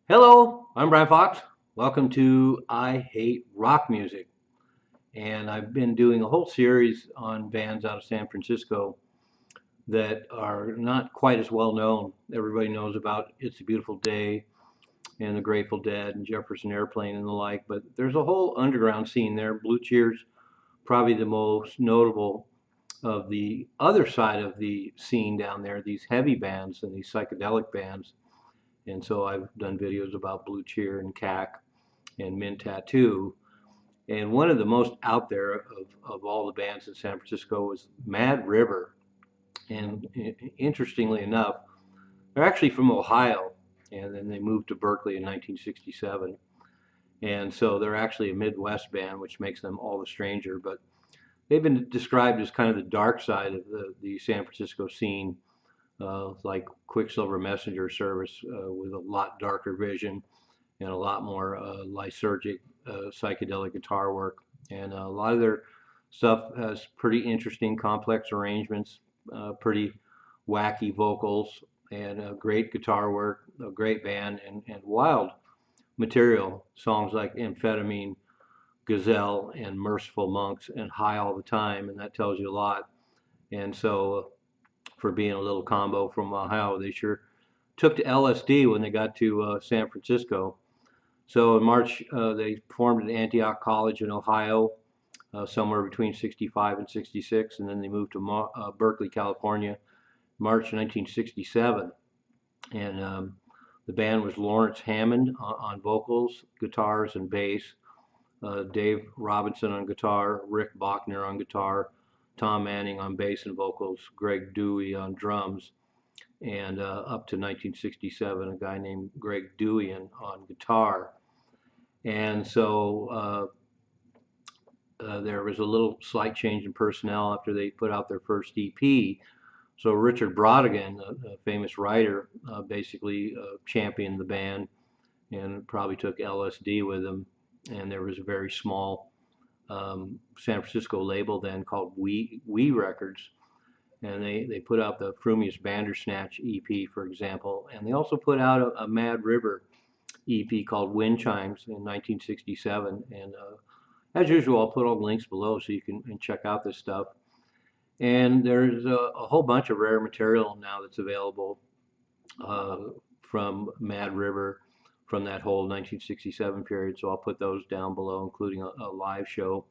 Hello, I'm Brian Fox. Welcome to I Hate Rock Music. And I've been doing a whole series on bands out of San Francisco that are not quite as well known. Everybody knows about It's a Beautiful Day and the Grateful Dead and Jefferson Airplane and the like, but there's a whole underground scene there. Blue Cheer's probably the most notable of the other side of the scene down there, these heavy bands and these psychedelic bands. And so I've done videos about Blue Cheer and CAC and Mint Tattoo. And one of the most out there of all the bands in San Francisco was Mad River. And interestingly enough, they're actually from Ohio, and then they moved to Berkeley in 1967. And so they're actually a Midwest band, which makes them all the stranger. But they've been described as kind of the dark side of the San Francisco scene, like Quicksilver Messenger Service, with a lot darker vision and a lot more lysergic psychedelic guitar work. And a lot of their stuff has pretty interesting, complex arrangements, pretty wacky vocals, and great guitar work, a great band, and wild material. Songs like Amphetamine, Gazelle, and Merciful Monks, and High All the Time, and that tells you a lot. And so, for being a little combo from Ohio, they sure took to LSD when they got to San Francisco. So in March, they formed at Antioch College in Ohio, somewhere between 65 and 66, and then they moved to Berkeley, California, March 1967. And the band was Lawrence Hammond on vocals, guitars, and bass, Dave Robinson on guitar, Rick Bachner on guitar, Tom Manning on bass and vocals, Greg Dewey on drums, and up to 1967, a guy named Greg Dewey on guitar. And so there was a little slight change in personnel after they put out their first EP. So Richard Brodigan, a famous writer, basically championed the band and probably took LSD with him. And there was a very small San Francisco label then called We Records, and they put out the Frumious Bandersnatch EP, for example, and they also put out a Mad River EP called Wind Chimes in 1967. And as usual, I'll put all the links below so you can check out this stuff. And there's a whole bunch of rare material now that's available uh, from Mad River from that whole 1967 period. So I'll put those down below, including a live show.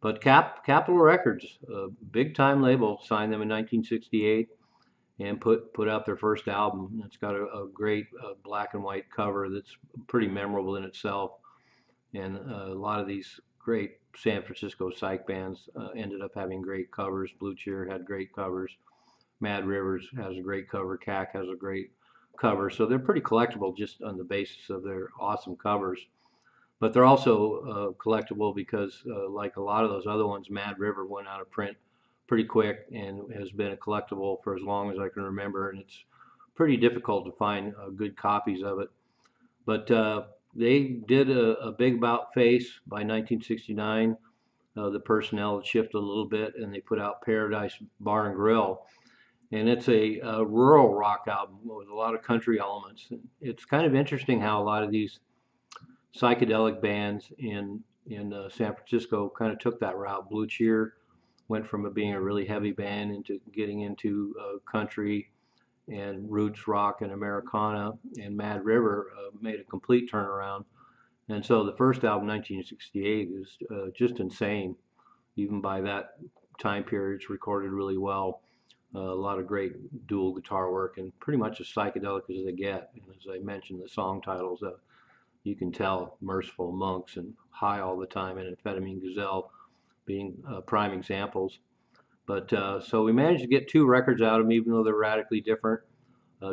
But Capitol Records, a big time label, signed them in 1968 and put out their first album. It's got a great black and white cover that's pretty memorable in itself. And a lot of these great San Francisco psych bands ended up having great covers. Blue Cheer had great covers. Mad Rivers has a great cover. CAC has a great cover. So they're pretty collectible just on the basis of their awesome covers. But they're also collectible because, like a lot of those other ones, Mad River went out of print pretty quick and has been a collectible for as long as I can remember. And it's pretty difficult to find good copies of it. But they did a big about face by 1969. The personnel had shifted a little bit, and they put out Paradise Bar and Grill. And it's a rural rock album with a lot of country elements. It's kind of interesting how a lot of these psychedelic bands in San Francisco kind of took that route. Blue Cheer went from being a really heavy band into getting into country and roots rock and Americana, and Mad River made a complete turnaround. And so the first album, 1968, is just insane. Even by that time period, it's recorded really well. A lot of great dual guitar work and pretty much as psychedelic as they get. And as I mentioned, the song titles, you can tell Merciful Monks and High All the Time and Amphetamine Gazelle being prime examples. But so we managed to get two records out of them, even though they're radically different.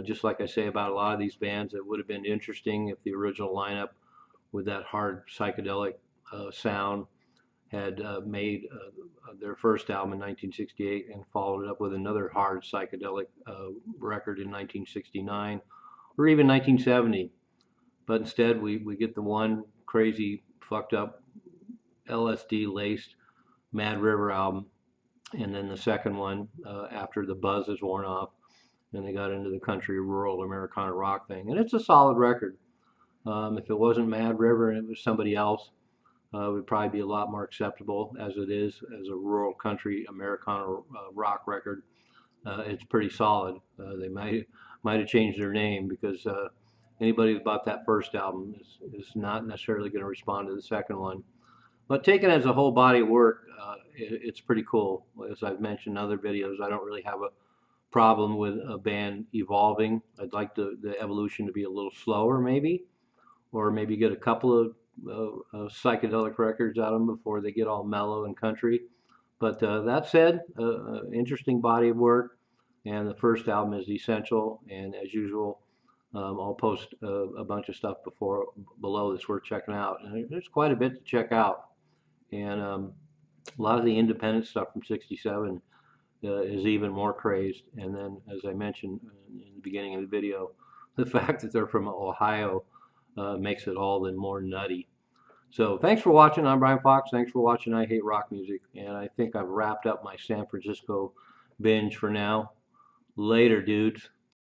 Just like I say about a lot of these bands, it would have been interesting if the original lineup with that hard psychedelic sound had made their first album in 1968 and followed it up with another hard psychedelic record in 1969 or even 1970. But instead, we get the one crazy, fucked up, LSD laced Mad River album, and then the second one after the buzz is worn off, and they got into the country, rural Americana rock thing. And it's a solid record. If it wasn't Mad River and it was somebody else, it would probably be a lot more acceptable as it is as a rural country Americana rock record. It's pretty solid. They might have changed their name because anybody who bought that first album is not necessarily going to respond to the second one. But taken as a whole body of work, it's pretty cool. As I've mentioned in other videos, I don't really have a problem with a band evolving. I'd like the evolution to be a little slower, maybe, or maybe get a couple of psychedelic records out of them before they get all mellow and country. But that said, interesting body of work, and the first album is essential. And as usual, I'll post a bunch of stuff below that's worth checking out. And there's quite a bit to check out, and a lot of the independent stuff from '67 is even more crazed. And then, as I mentioned in the beginning of the video, the fact that they're from Ohio makes it all the more nutty. So thanks for watching. I'm Brian Fox. Thanks for watching I Hate Rock Music. And I think I've wrapped up my San Francisco binge for now. Later, dudes.